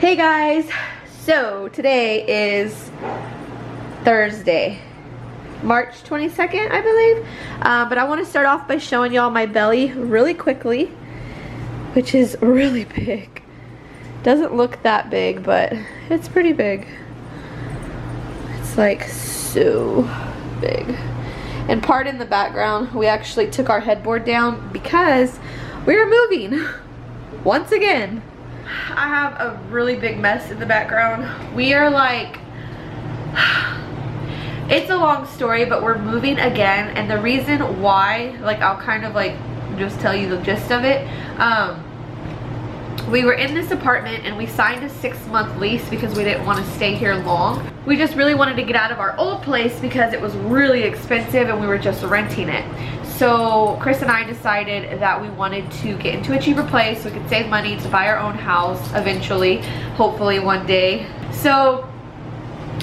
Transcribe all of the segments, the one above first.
Hey guys, so today is Thursday, March 22nd, I believe. But I want to start off by showing y'all my belly really quickly, which is really big. Doesn't look that big, but it's pretty big. It's like so big. And pardon the background, we actually took our headboard down because we are moving once again. I have a really big mess in the background. We are like, it's a long story, but we're moving again, and the reason why, like, I'll kind of like just tell you the gist of it. We were in this apartment and we signed a 6-month lease because we didn't want to stay here long. We just really wanted to get out of our old place because it was really expensive and we were just renting it. So Chris and I decided that we wanted to get into a cheaper place so we could save money to buy our own house eventually, hopefully one day. So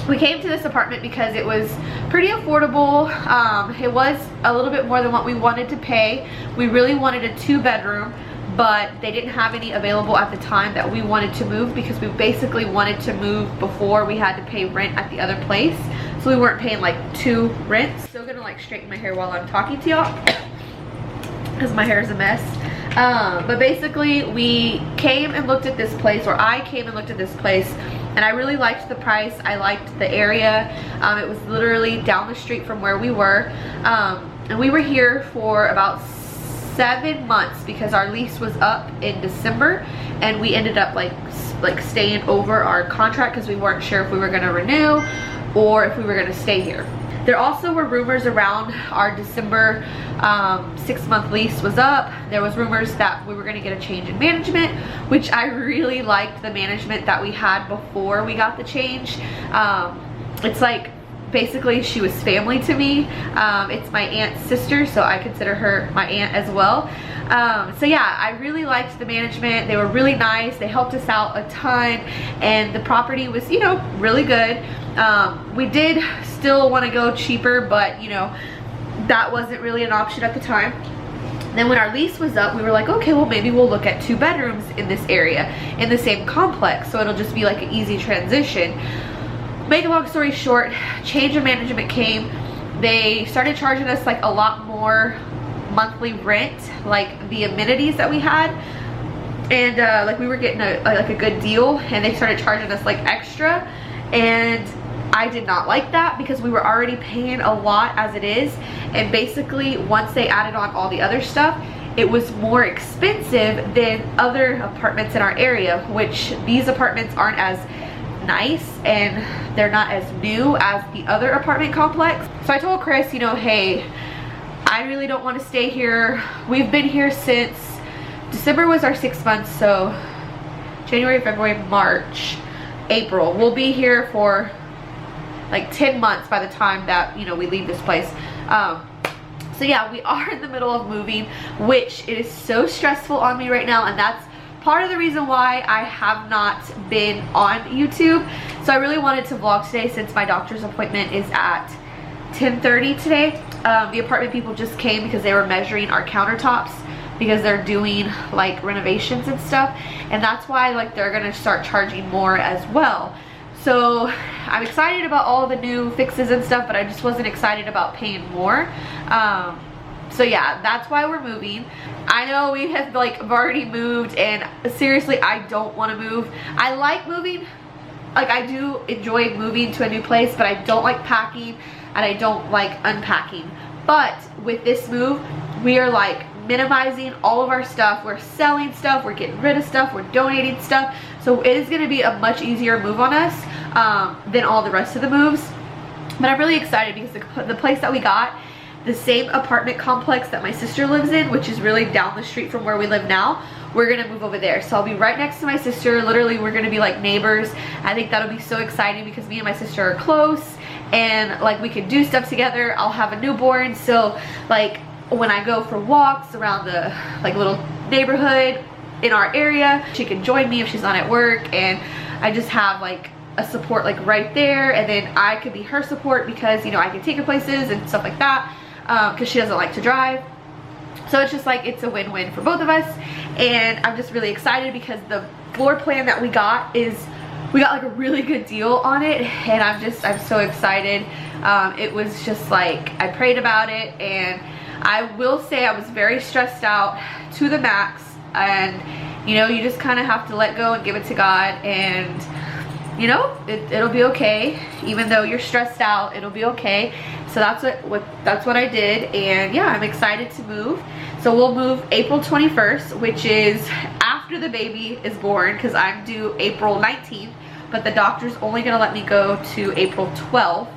we came to this apartment because it was pretty affordable. It was a little bit more than what we wanted to pay. We really wanted a 2-bedroom, but they didn't have any available at the time that we wanted to move because we basically wanted to move before we had to pay rent at the other place. So we weren't paying like 2 rents. Still gonna like straighten my hair while I'm talking to y'all because my hair is a mess. But basically we came and looked at this place, or I came and looked at this place, and I really liked the price. I liked the area. It was literally down the street from where we were. And we were here for about 7 months because our lease was up in December, and we ended up like staying over our contract because we weren't sure if we were going to renew or if we were going to stay here. There also were rumors around our December 6-month lease was up. There was rumors that we were going to get a change in management, which I really liked the management that we had before we got the change. It's like, basically she was family to me. It's my aunt's sister, so I consider her my aunt as well. So yeah, I really liked the management. They were really nice. They helped us out a ton, and the property was, you know, really good. We did still want to go cheaper, but you know, that wasn't really an option at the time. Then when our lease was up, we were like, okay, well maybe we'll look at 2 bedrooms in this area in the same complex, so it'll just be like an easy transition. Make a long story short, change of management came. They started charging us like a lot more monthly rent, like the amenities that we had, and like we were getting a good deal, and they started charging us like extra, and I did not like that because we were already paying a lot as it is. And basically once they added on all the other stuff, it was more expensive than other apartments in our area, which these apartments aren't as nice and they're not as new as the other apartment complex. So I told Chris, you know, hey, I really don't want to stay here. We've been here since December was our 6 months, so January, February, March, April. We'll be here for like 10 months by the time that, you know, we leave this place. So yeah, we are in the middle of moving, which it is so stressful on me right now, and that's part of the reason why I have not been on YouTube. So I really wanted to vlog today since my doctor's appointment is at 10:30 today. The apartment people just came because they were measuring our countertops because they're doing like renovations and stuff, and that's why like they're gonna start charging more as well. So I'm excited about all the new fixes and stuff, but I just wasn't excited about paying more. So yeah, that's why we're moving. I know we have like already moved, and seriously, I don't want to move. I like moving, like I do enjoy moving to a new place, but I don't like packing and I don't like unpacking. But with this move, we are like minimizing all of our stuff. We're selling stuff, we're getting rid of stuff, we're donating stuff. So it is going to be a much easier move on us than all the rest of the moves. But I'm really excited because the place that we got, the same apartment complex that my sister lives in, which is really down the street from where we live now, we're gonna move over there. So I'll be right next to my sister. Literally, we're gonna be like neighbors. I think that'll be so exciting because me and my sister are close, and like we can do stuff together. I'll have a newborn, so like when I go for walks around the like little neighborhood in our area, she can join me if she's not at work, and I just have like a support like right there, and then I could be her support because, you know, I can take her places and stuff like that, because she doesn't like to drive. So it's just like, it's a win-win for both of us, and I'm just really excited because the floor plan that we got is we got like a really good deal on it, and I'm so excited. It was just like, I prayed about it, and I will say I was very stressed out to the max, and you know, you just kind of have to let go and give it to God, and you know, it'll be okay. Even though you're stressed out, it'll be okay. So that's what I did, and yeah, I'm excited to move. So we'll move April 21st, which is after the baby is born, because I'm due April 19th, but the doctor's only gonna let me go to April 12th,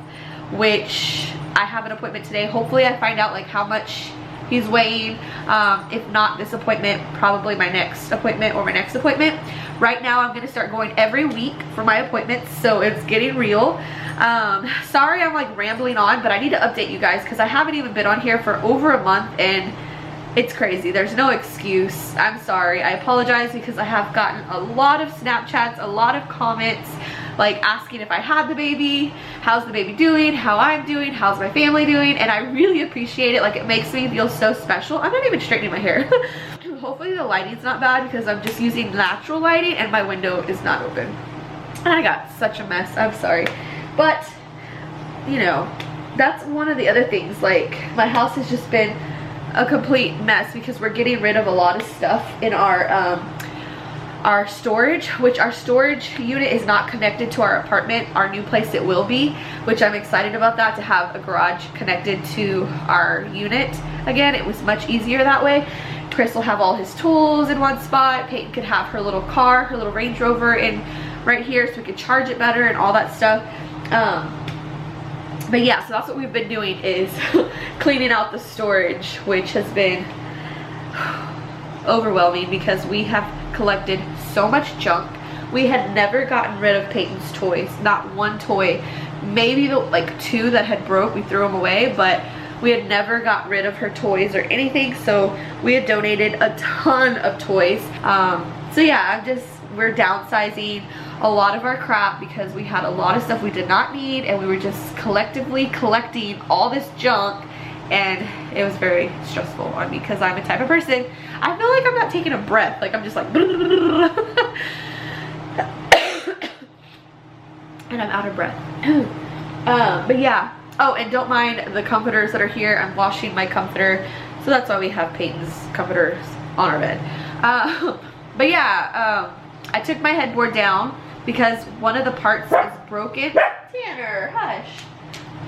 which I have an appointment today. Hopefully I find out like how much he's weighing. If not this appointment, probably my next appointment or my next appointment. Right now I'm gonna start going every week for my appointments, so it's getting real. Sorry I'm like rambling on, but I need to update you guys because I haven't even been on here for over a month, and it's crazy. There's no excuse. I'm sorry. I apologize because I have gotten a lot of Snapchats, a lot of comments like asking if I had the baby, how's the baby doing, how I'm doing, how's my family doing, and I really appreciate it. Like, it makes me feel so special. I'm not even straightening my hair. Hopefully the lighting's not bad because I'm just using natural lighting and my window is not open. And I got such a mess. I'm sorry. But, you know, that's one of the other things. Like, my house has just been a complete mess because we're getting rid of a lot of stuff in our storage, which our storage unit is not connected to our apartment. Our new place it will be, which I'm excited about that, to have a garage connected to our unit. Again, it was much easier that way. Chris will have all his tools in one spot. Peyton could have her little car, her little Range Rover in right here, so we could charge it better and all that stuff. But yeah, so that's what we've been doing, is cleaning out the storage, which has been overwhelming because we have collected so much junk. We had never gotten rid of Peyton's toys, not one toy. Maybe the like 2 that had broke, we threw them away, but we had never got rid of her toys or anything. So we had donated a ton of toys. So yeah, we're downsizing a lot of our crap because we had a lot of stuff we did not need, and we were just collectively collecting all this junk, and it was very stressful on me because I'm a type of person, I feel like I'm not taking a breath, like I'm just like and I'm out of breath. But yeah, oh, and don't mind the comforters that are here. I'm washing my comforter, so that's why we have Peyton's comforters on our bed. But yeah, I took my headboard down because one of the parts is broken. Tanner, hush.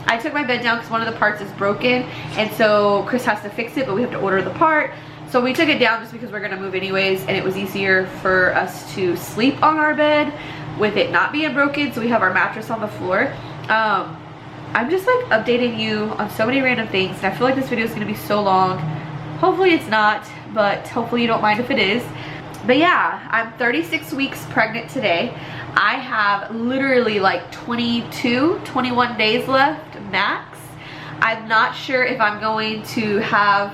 I took my bed down because one of the parts is broken, and so Chris has to fix it, but we have to order the part. So we took it down just because we're gonna move anyways, and it was easier for us to sleep on our bed with it not being broken, so we have our mattress on the floor. I'm just like updating you on so many random things, and I feel like this video is gonna be so long. Hopefully it's not, but hopefully you don't mind if it is. But yeah, I'm 36 weeks pregnant today. I have literally like 21 days left max. I'm not sure if I'm going to have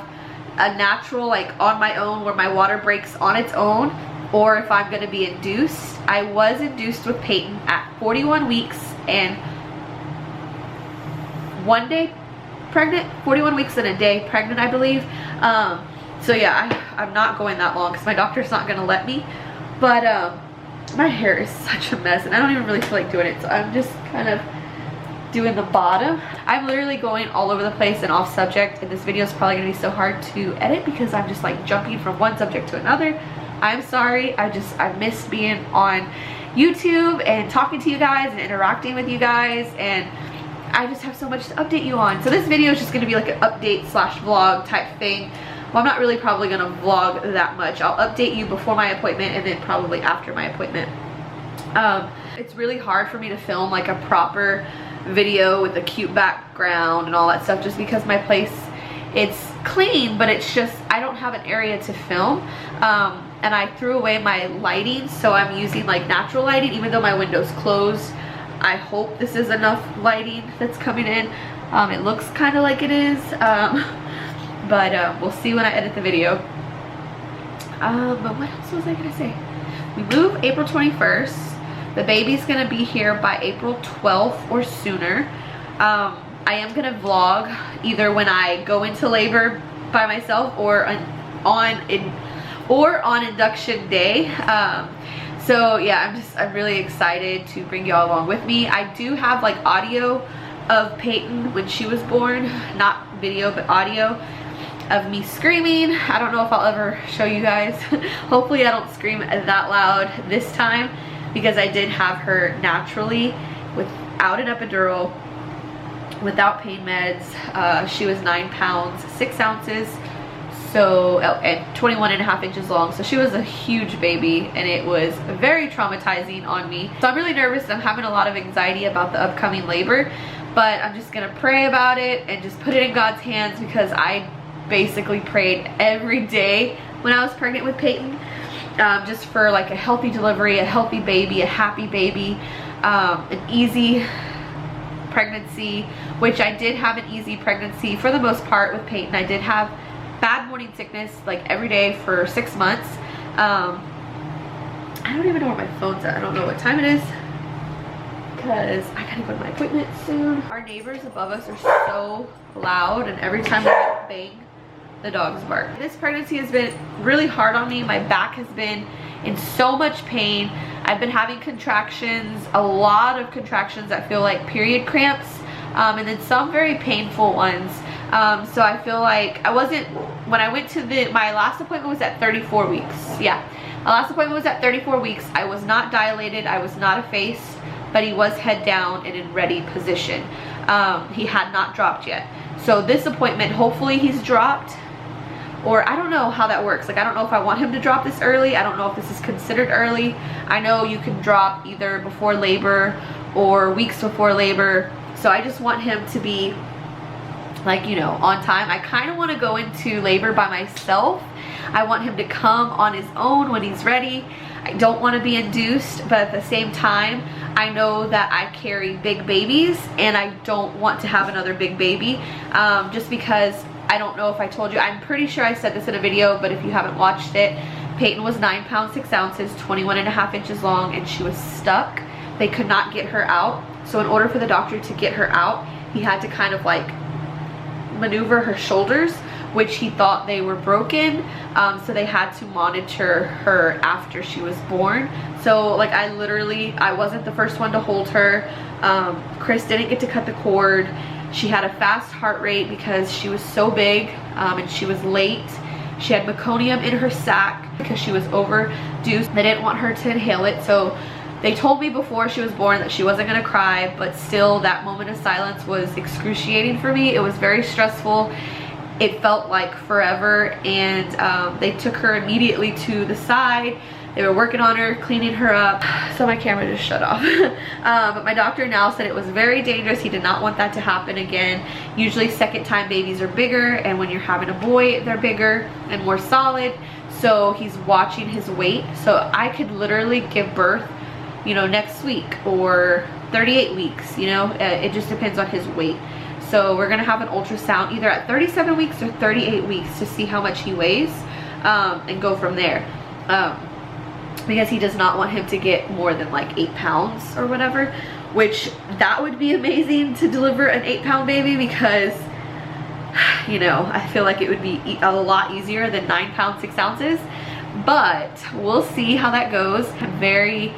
a natural, like on my own, where my water breaks on its own, or if I'm gonna be induced. I was induced with Peyton at 41 weeks and 1 day pregnant, 41 weeks and a day pregnant, I believe. So yeah, I'm not going that long because my doctor's not gonna let me. But my hair is such a mess, and I don't even really feel like doing it, so I'm just kind of doing the bottom. I'm literally going all over the place and off subject, and this video is probably gonna be so hard to edit because I'm just like jumping from one subject to another. I'm sorry. I miss being on YouTube and talking to you guys and interacting with you guys, and I just have so much to update you on. So this video is just gonna be like an update slash vlog type thing. Well, I'm not really probably gonna vlog that much. I'll update you before my appointment and then probably after my appointment. It's really hard for me to film like a proper video with a cute background and all that stuff, just because my place, it's clean, but it's just, I don't have an area to film. And I threw away my lighting, so I'm using like natural lighting, even though my window's closed. I hope this is enough lighting that's coming in. It looks kind of like it is. But we'll see when I edit the video. But what else was I gonna say? We move April 21st. The baby's gonna be here by April 12th or sooner. I am gonna vlog either when I go into labor by myself or on induction day. So yeah, I'm really excited to bring y'all along with me. I do have like audio of Peyton when she was born, not video but audio of me screaming. I don't know if I'll ever show you guys. Hopefully I don't scream that loud this time, because I did have her naturally without an epidural, without pain meds. She was 9 pounds 6 ounces, so, and 21.5 inches long. So she was a huge baby, and it was very traumatizing on me. So I'm really nervous. I'm having a lot of anxiety about the upcoming labor, but I'm just gonna pray about it and just put it in God's hands, because I basically prayed every day when I was pregnant with Peyton, just for like a healthy delivery, a healthy baby, a happy baby, an easy pregnancy, which I did have an easy pregnancy for the most part with Peyton. I did have bad morning sickness like every day for 6 months. I don't even know where my phone's at. I don't know what time it is, because I gotta go to my appointment soon. Our neighbors above us are so loud, and every time they bang, the dogs bark. This pregnancy has been really hard on me. My back has been in so much pain. I've been having contractions, a lot of contractions that feel like period cramps, and then some very painful ones. So I feel like when I went to my last appointment was at 34 weeks. Yeah, my last appointment was at 34 weeks. I was not dilated, I was not effaced, but he was head down and in ready position. He had not dropped yet. So this appointment, hopefully he's dropped, or I don't know how that works. Like, I don't know if I want him to drop this early. I don't know if this is considered early. I know you can drop either before labor or weeks before labor. So I just want him to be, like, you know, on time. I kind of want to go into labor by myself. I want him to come on his own when he's ready. I don't want to be induced, but at the same time, I know that I carry big babies, and I don't want to have another big baby, just because I don't know if I told you. I'm pretty sure I said this in a video, but if you haven't watched it, Peyton was 9 pounds 6 ounces, 21.5 inches long, and she was stuck. They could not get her out. So in order for the doctor to get her out, he had to kind of like maneuver her shoulders, which he thought they were broken. So they had to monitor her after she was born. So like I wasn't the first one to hold her. Chris didn't get to cut the cord. She had a fast heart rate because she was so big, and she was late. She had meconium in her sac because she was overdue. They didn't want her to inhale it, so they told me before she was born that she wasn't gonna cry, but still that moment of silence was excruciating for me. It was very stressful. It felt like forever, and they took her immediately to the side. They were working on her, cleaning her up. So my camera just shut off. But my doctor now said it was very dangerous. He did not want that to happen again. Usually second time babies are bigger, and when you're having a boy, they're bigger and more solid. So he's watching his weight. So I could literally give birth, you know, next week or 38 weeks, you know, it just depends on his weight. So we're gonna have an ultrasound either at 37 weeks or 38 weeks to see how much he weighs, and go from there. Because he does not want him to get more than like 8 pounds or whatever, which that would be amazing to deliver an 8-pound baby, because, you know, I feel like it would be a lot easier than 9 pounds 6 ounces, but we'll see how that goes. I'm very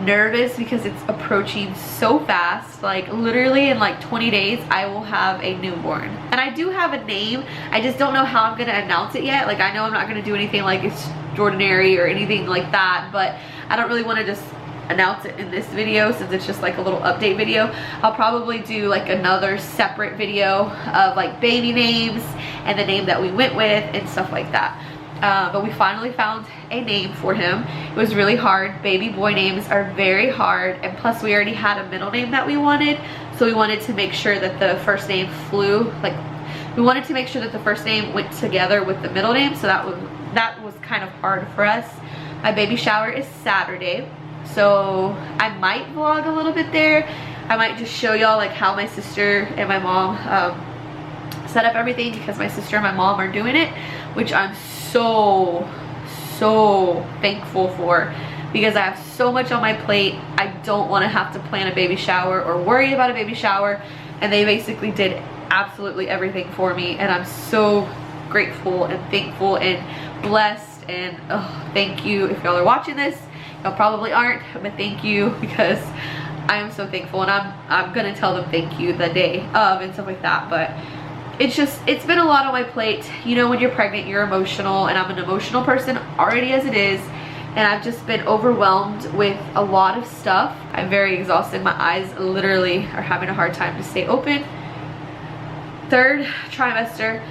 nervous because it's approaching so fast. Like literally in like 20 days I will have a newborn, and I do have a name. I just don't know how I'm gonna announce it yet. Like I know I'm not gonna do anything like extraordinary or anything like that, but I don't really want to just announce it in this video since it's just like a little update video. I'll probably do like another separate video of like baby names and the name that we went with and stuff like that. But we finally found a name for him. It was really hard. Baby boy names are very hard, and plus we already had a middle name that we wanted, so we wanted to make sure that the first name we wanted to make sure that the first name went together with the middle name, so that was kind of hard for us. My baby shower is Saturday, so I might vlog a little bit there. I might just show y'all like how my sister and my mom set up everything, because my sister and my mom are doing it, which I'm so thankful for, because I have so much on my plate. I don't want to have to plan a baby shower or worry about a baby shower, and they basically did absolutely everything for me, and I'm so grateful and thankful and blessed, and thank you. If y'all are watching this, Y'all probably aren't, but thank you, because I am so thankful, and I'm gonna tell them thank you the day of and stuff like that. But it's been a lot on my plate. You know, when you're pregnant, you're emotional, and I'm an emotional person already as it is, and I've just been overwhelmed with a lot of stuff. I'm very exhausted. My eyes literally are having a hard time to stay open. Third trimester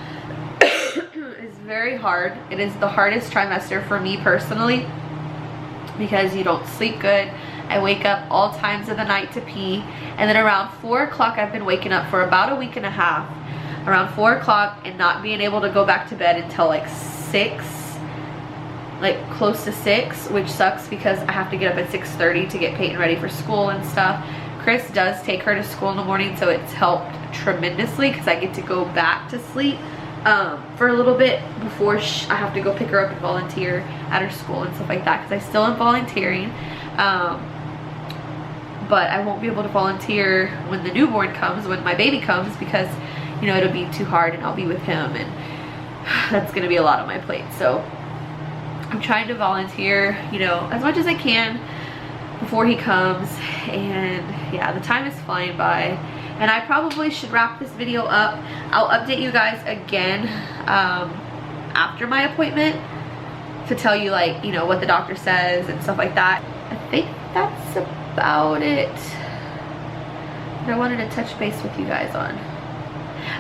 is very hard. It is the hardest trimester for me personally, because you don't sleep good. I wake up all times of the night to pee, and then around 4 o'clock, I've been waking up for about a week and a half, around 4 o'clock, and not being able to go back to bed until like 6, like close to 6, which sucks because I have to get up at 6:30 to get Peyton ready for school and stuff. Chris does take her to school in the morning, so it's helped tremendously because I get to go back to sleep for a little bit before I have to go pick her up and volunteer at her school and stuff like that, because I still am volunteering. But I won't be able to volunteer when the newborn comes, when my baby comes, because, you know, it'll be too hard and I'll be with him, and that's gonna be a lot on my plate. So I'm trying to volunteer, you know, as much as I can before he comes. And yeah, the time is flying by, and I probably should wrap this video up. I'll update you guys again after my appointment to tell you, like, you know, what the doctor says and stuff like that. I think that's about it that I wanted to touch base with you guys on.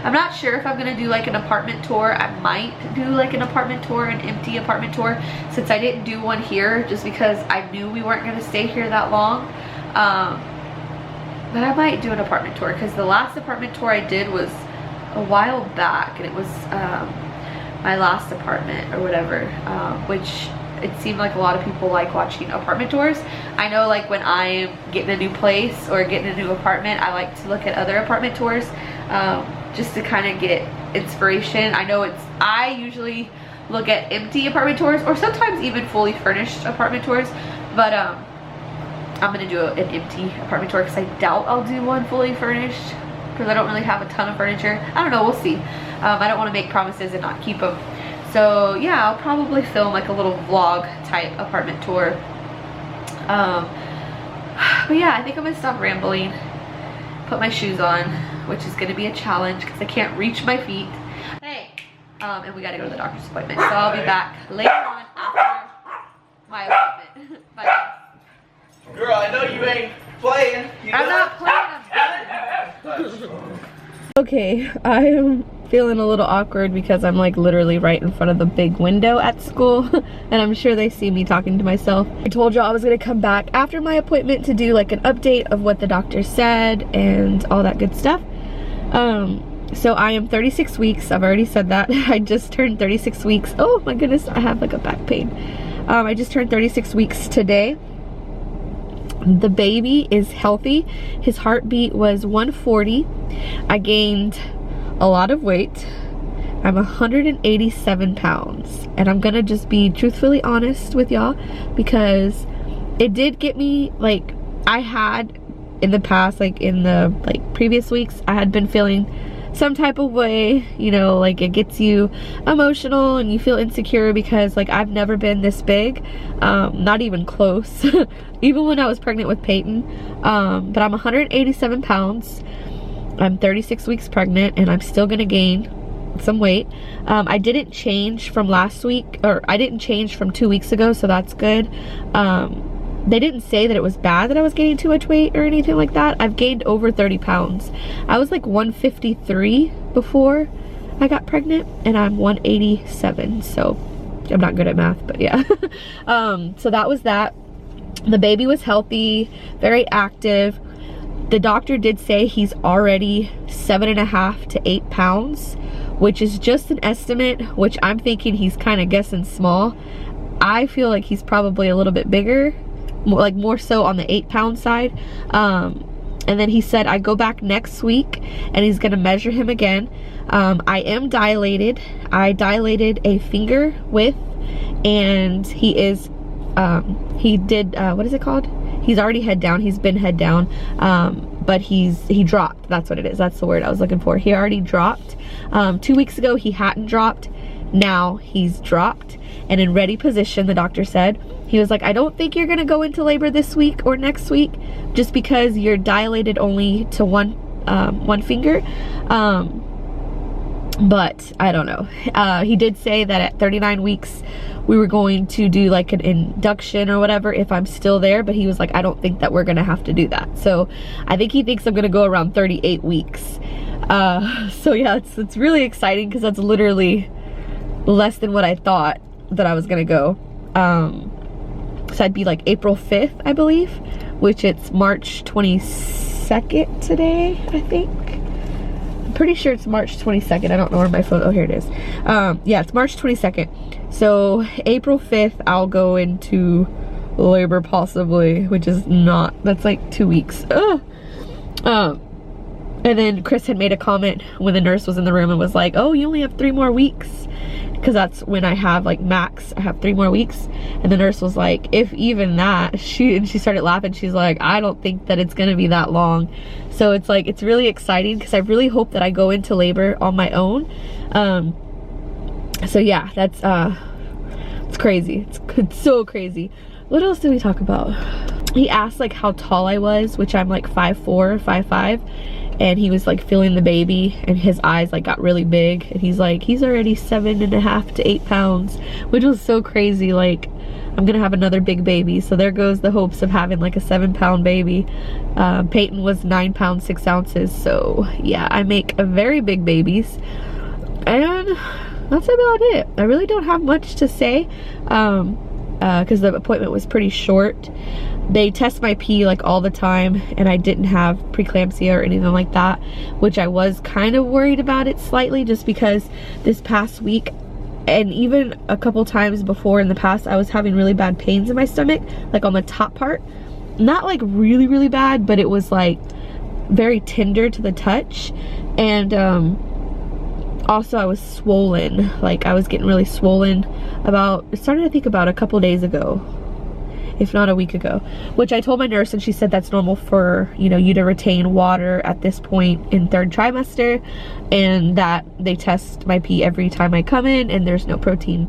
I'm not sure if I'm gonna do like an apartment tour. I might do like an apartment tour, an empty apartment tour, since I didn't do one here just because I knew we weren't gonna stay here that long. But I might do an apartment tour, because the last apartment tour I did was a while back, and it was my last apartment or whatever, which it seemed like a lot of people like watching apartment tours. I know, like, when I'm getting a new place or getting a new apartment, I like to look at other apartment tours just to kind of get inspiration. I know I usually look at empty apartment tours, or sometimes even fully furnished apartment tours, but I'm gonna do an empty apartment tour because I doubt I'll do one fully furnished, because I don't really have a ton of furniture. I don't know, we'll see. I don't want to make promises and not keep them. So yeah, I'll probably film like a little vlog type apartment tour. But yeah, I think I'm gonna stop rambling, put my shoes on, which is gonna be a challenge because I can't reach my feet. Hey, and we gotta go to the doctor's appointment. So I'll be back later on after my appointment. Bye guys. Girl, I know you ain't playing. I'm not playing. Okay, I am feeling a little awkward because I'm like literally right in front of the big window at school, and I'm sure they see me talking to myself. I told y'all I was gonna come back after my appointment to do like an update of what the doctor said and all that good stuff. So I am 36 weeks. I've already said that. I just turned 36 weeks. Oh my goodness, I have like a back pain. I just turned 36 weeks today. The baby is healthy. His heartbeat was 140. I gained a lot of weight. I'm 187 pounds, and I'm gonna just be truthfully honest with y'all, because it did get me, like, I had in the past, like in the previous weeks, I had been feeling some type of way, you know, like it gets you emotional and you feel insecure because like I've never been this big, not even close, even when I was pregnant with Peyton. But I'm 187 pounds. I'm 36 weeks pregnant, and I'm still gonna gain some weight. I didn't change from last week, or I didn't change from 2 weeks ago, so that's good. They didn't say that it was bad that I was gaining too much weight or anything like that. I've gained over 30 pounds. I was like 153 before I got pregnant, and I'm 187, so I'm not good at math, but yeah. So that was that. The baby was healthy, very active. The doctor did say he's already 7.5 to 8 pounds, which is just an estimate, which I'm thinking he's kind of guessing small. I feel like he's probably a little bit bigger, more so on the 8-pound side. And then he said I go back next week and he's gonna measure him again. I am dilated. I dilated a finger width, and he is he did what is it called? He's already head down. He's been head down, but he dropped. That's what it is. That's the word I was looking for. He already dropped. 2 weeks ago he hadn't dropped. Now he's dropped and in ready position, the doctor said. He was like, I don't think you're gonna go into labor this week or next week, just because you're dilated only to one finger. But I don't know. He did say that at 39 weeks we were going to do like an induction or whatever if I'm still there, but he was like, I don't think that we're gonna have to do that. So I think he thinks I'm gonna go around 38 weeks. So yeah, it's really exciting because that's literally less than what I thought that I was gonna go. So I'd be like April 5th, I believe, which it's March 22nd today, I think. I'm pretty sure it's March 22nd. I don't know where my phone, oh, here it is. Yeah, it's March 22nd. So April 5th, I'll go into labor possibly, which is not, that's like 2 weeks. And then Chris had made a comment when the nurse was in the room and was like, oh, you only have 3 more weeks. Because that's when I have like max, I have 3 more weeks. And the nurse was like, if even that, she started laughing. She's like, I don't think that it's gonna be that long. So it's like, it's really exciting because I really hope that I go into labor on my own. So yeah, that's, it's crazy. It's so crazy. What else did we talk about? He asked like how tall I was, which I'm like 5'4", 5'5". And he was like feeling the baby and his eyes like got really big. And he's like, he's already 7.5 to 8 pounds, which was so crazy. Like, I'm gonna have another big baby. So there goes the hopes of having like a 7-pound baby. Peyton was 9 pounds, 6 ounces. So yeah, I make very big babies. And that's about it. I really don't have much to say. Because the appointment was pretty short. They test my pee like all the time, and I didn't have preeclampsia or anything like that, which I was kind of worried about it slightly, just because this past week and even a couple times before in the past, I was having really bad pains in my stomach, like on the top part. Not like really bad, but it was like very tender to the touch. And also I was swollen, like I was getting really swollen it started I think about a couple days ago, if not a week ago, which I told my nurse and she said that's normal for, you know, you to retain water at this point in 3rd trimester, and that they test my pee every time I come in and there's no protein